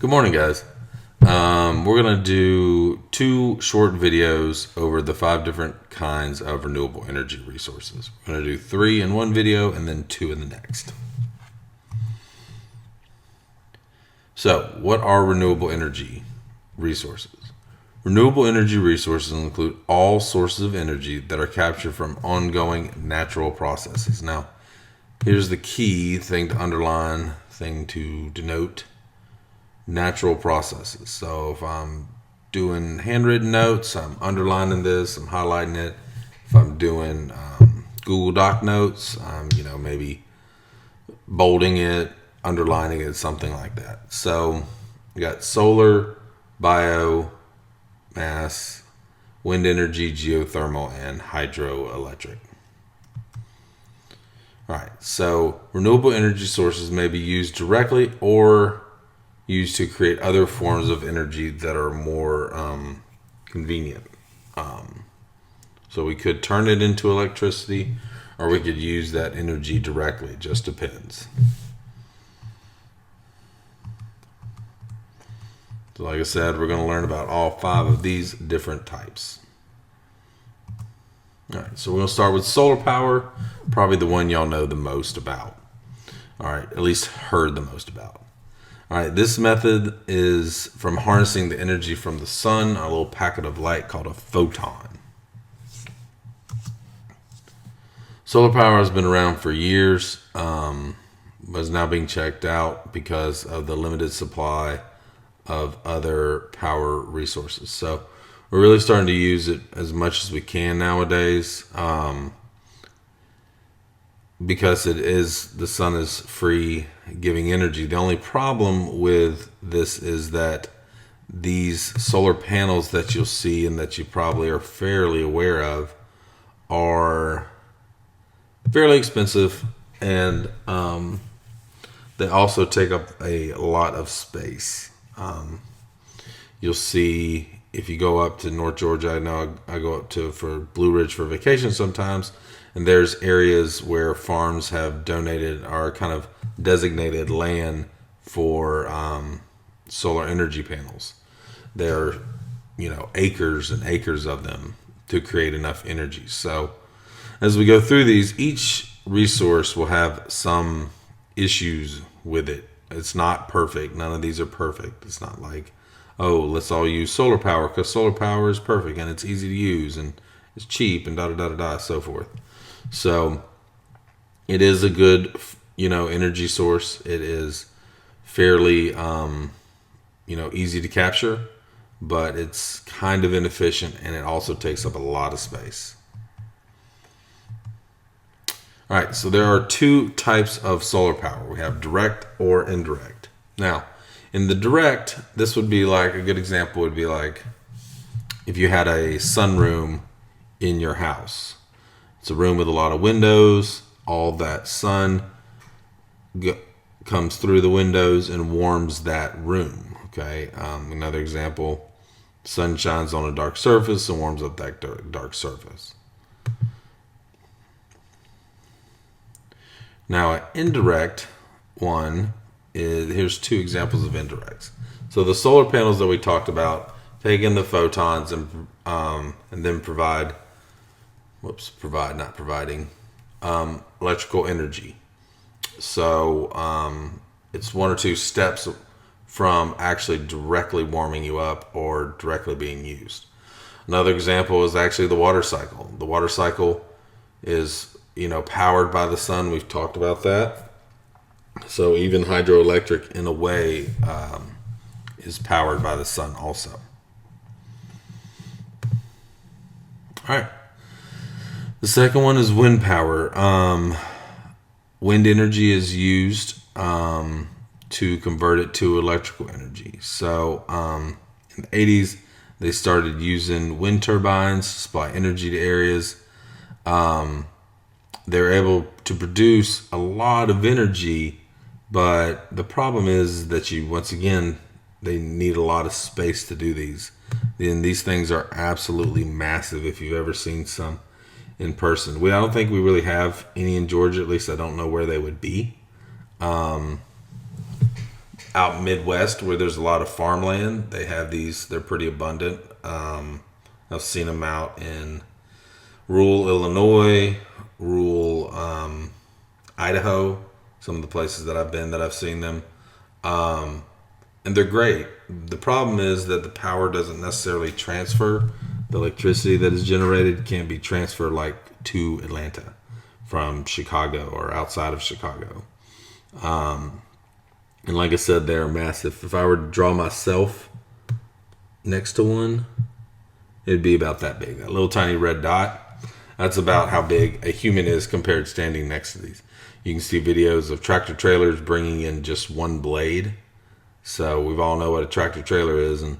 Good morning, guys. We're going to do 2 short videos over the 5 different kinds of renewable energy resources. We're going to do 3 in one video and then 2 in the next. So, what are renewable energy resources? Renewable energy resources include all sources of energy that are captured from ongoing natural processes. Now, here's the key thing to underline, thing to denote. Natural processes. So if I'm doing handwritten notes, I'm underlining this, I'm highlighting it. If I'm doing Google Doc notes, I'm maybe bolding it, underlining it, something like that. So we got solar, bio, mass, wind energy, geothermal, and hydroelectric. All right, so renewable energy sources may be used directly or used to create other forms of energy that are more convenient. So we could turn it into electricity, or we could use that energy directly. It just depends. So like I said, we're going to learn about all 5 of these different types. All right, so we're going to start with solar power, probably the one y'all know the most about. All right, at least heard the most about. All right, this method is from harnessing the energy from the sun, a little packet of light called a photon. Solar power has been around for years, but is now being checked out because of the limited supply of other power resources. So we're really starting to use it as much as we can nowadays. Because the sun is free giving energy. The only problem with this is that these solar panels that you'll see and that you probably are fairly aware of are fairly expensive, and they also take up a lot of space. You'll see if you go up to North Georgia, I know I go up to for Blue Ridge for vacation sometimes, and there's areas where farms have donated or kind of designated land for solar energy panels. There are, acres and acres of them to create enough energy. So as we go through these, each resource will have some issues with it. It's not perfect. None of these are perfect. It's not like, oh, let's all use solar power because solar power is perfect and it's easy to use and it's cheap and so forth. So it is a good, energy source. It is fairly, easy to capture, but it's kind of inefficient and it also takes up a lot of space. All right, so there are 2 types of solar power. We have direct or indirect. Now, in the direct, this would be like, a good example would be like if you had a sunroom in your house. It's a room with a lot of windows. All that sun comes through the windows and warms that room. Okay. Another example: sun shines on a dark surface and warms up that dark surface. Now, an indirect one is, here's 2 examples of indirects. So the solar panels that we talked about take in the photons and then provide electrical energy. So it's 1 or 2 steps from actually directly warming you up or directly being used. Another example is actually the water cycle. The water cycle is, powered by the sun. We've talked about that. So even hydroelectric, in a way, is powered by the sun also. All right. The second one is wind power. Wind energy is used to convert it to electrical energy. So in the 80s, they started using wind turbines to supply energy to areas. They're able to produce a lot of energy, but the problem is that they need a lot of space to do these. And these things are absolutely massive if you've ever seen some in person. I don't think we really have any in Georgia. At least I don't know where they would be. out Midwest where there's a lot of farmland, they have these. They're pretty abundant. I've seen them out in rural Illinois, rural Idaho, some of the places that I've been that I've seen them. And they're great. The problem is that the power doesn't necessarily transfer. The electricity that is generated can't be transferred like to Atlanta from Chicago or outside of Chicago. And like I said, they're massive. If I were to draw myself next to one, it'd be about that big. That little tiny red dot, that's about how big a human is compared to standing next to these. You can see videos of tractor trailers bringing in just one blade. So we all know what a tractor trailer is, and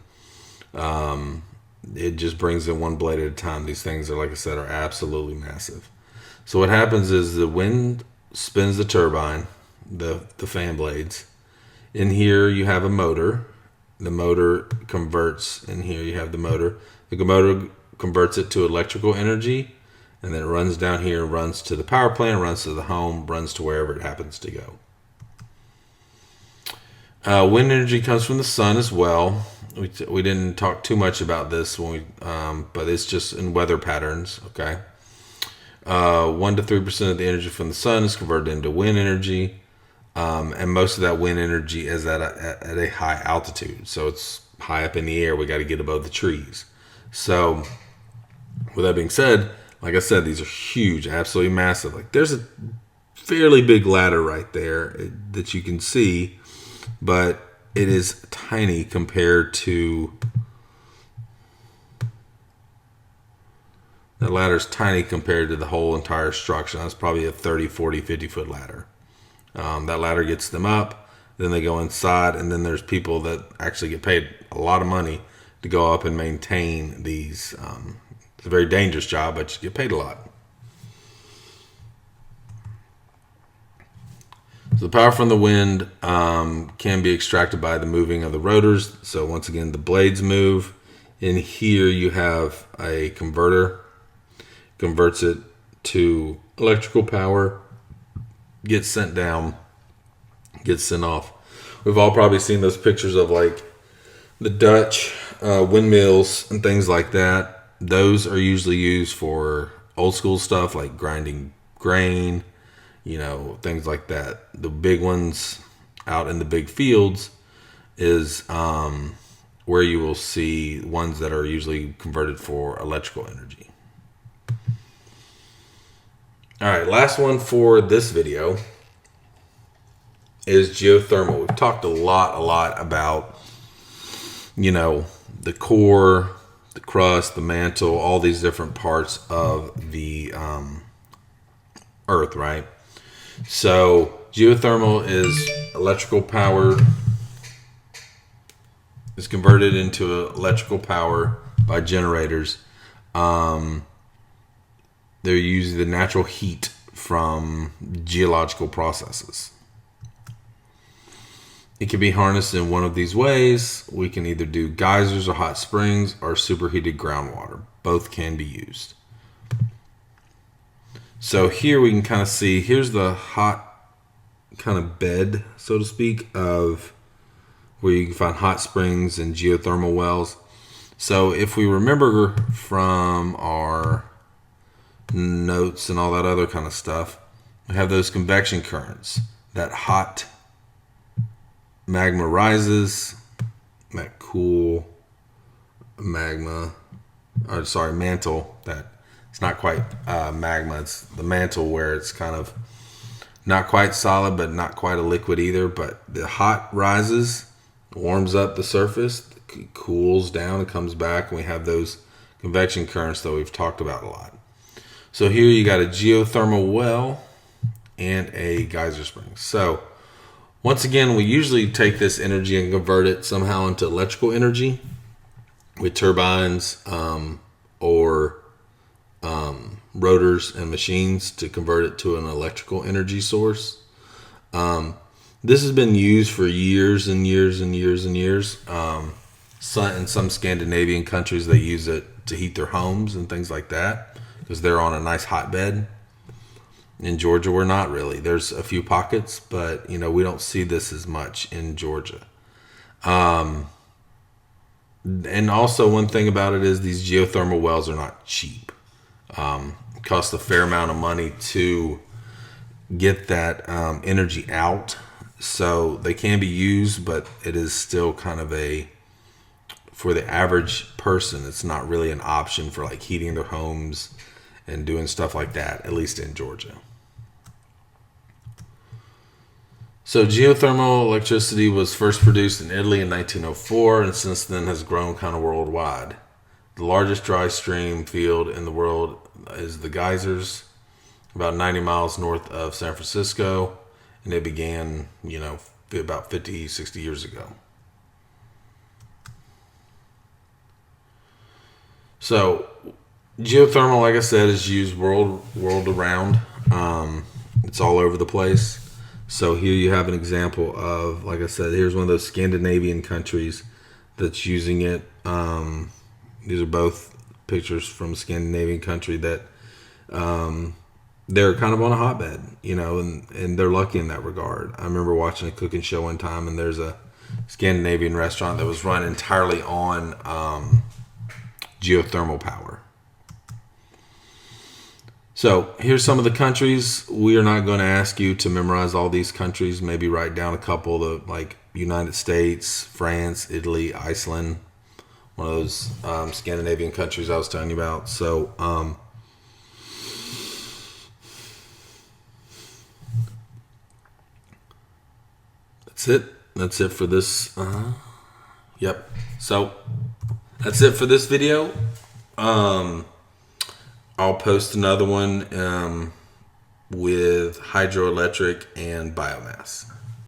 it just brings in one blade at a time. These things are, like I said, are absolutely massive. So what happens is the wind spins the turbine, the fan blades. In here you have a motor. The motor converts, in here you have the motor. The motor converts it to electrical energy, and then it runs down here, runs to the power plant, runs to the home, runs to wherever it happens to go. Wind energy comes from the sun as well. We didn't talk too much about this but it's just in weather patterns. Okay, 1 to 3% of the energy from the sun is converted into wind energy, and most of that wind energy is at a high altitude, so it's high up in the air. We got to get above the trees. So, with that being said, like I said, these are huge, absolutely massive. Like there's a fairly big ladder right there that you can see, but it is tiny compared to the ladder's tiny compared to the whole entire structure. That's probably a 30, 40, 50 foot ladder. That ladder gets them up, then they go inside, and then there's people that actually get paid a lot of money to go up and maintain these. It's a very dangerous job, but you get paid a lot. So the power from the wind can be extracted by the moving of the rotors. So once again, the blades move. In here you have a converter, converts it to electrical power, gets sent down, gets sent off. We've all probably seen those pictures of like the Dutch windmills and things like that. Those are usually used for old school stuff like grinding grain, things like that. The big ones out in the big fields is where you will see ones that are usually converted for electrical energy. All right, last one for this video is geothermal. We've talked a lot about, the core, the crust, the mantle, all these different parts of the earth, right? So geothermal is electrical power, is converted into electrical power by generators. They're using the natural heat from geological processes. It can be harnessed in one of these ways. We can either do geysers or hot springs or superheated groundwater. Both can be used. So here we can kind of see, here's the hot kind of bed, so to speak, of where you can find hot springs and geothermal wells. So if we remember from our notes and all that other kind of stuff, we have those convection currents. That hot magma rises, that cool mantle, that it's not quite magma, it's the mantle where it's kind of not quite solid but not quite a liquid either, but the hot rises, warms up the surface, it cools down, it comes back, and we have those convection currents that we've talked about a lot. So here you got a geothermal well and a geyser spring. So once again, we usually take this energy and convert it somehow into electrical energy with turbines or rotors and machines to convert it to an electrical energy source. This has been used for years and years and years and years. In some Scandinavian countries, they use it to heat their homes and things like that because they're on a nice hotbed. In Georgia, we're not really. There's a few pockets, but we don't see this as much in Georgia. And also, one thing about it is these geothermal wells are not cheap. It costs a fair amount of money to get that energy out. So they can be used, but it is still kind of for the average person, it's not really an option for like heating their homes and doing stuff like that, at least in Georgia. So geothermal electricity was first produced in Italy in 1904 and since then has grown kind of worldwide. The largest dry stream field in the world is the Geysers, about 90 miles north of San Francisco, and it began, about 50, 60 years ago. So geothermal, like I said, is used world around. It's all over the place. So here you have an example of, like I said, here's one of those Scandinavian countries that's using it. These are both pictures from a Scandinavian country that they're kind of on a hotbed, and they're lucky in that regard. I remember watching a cooking show one time, and there's a Scandinavian restaurant that was run entirely on geothermal power. So here's some of the countries. We are not going to ask you to memorize all these countries. Maybe write down a couple, like United States, France, Italy, Iceland, one of those Scandinavian countries I was telling you about. So that's it for this. Yep. So that's it for this video. I'll post another one with hydroelectric and biomass.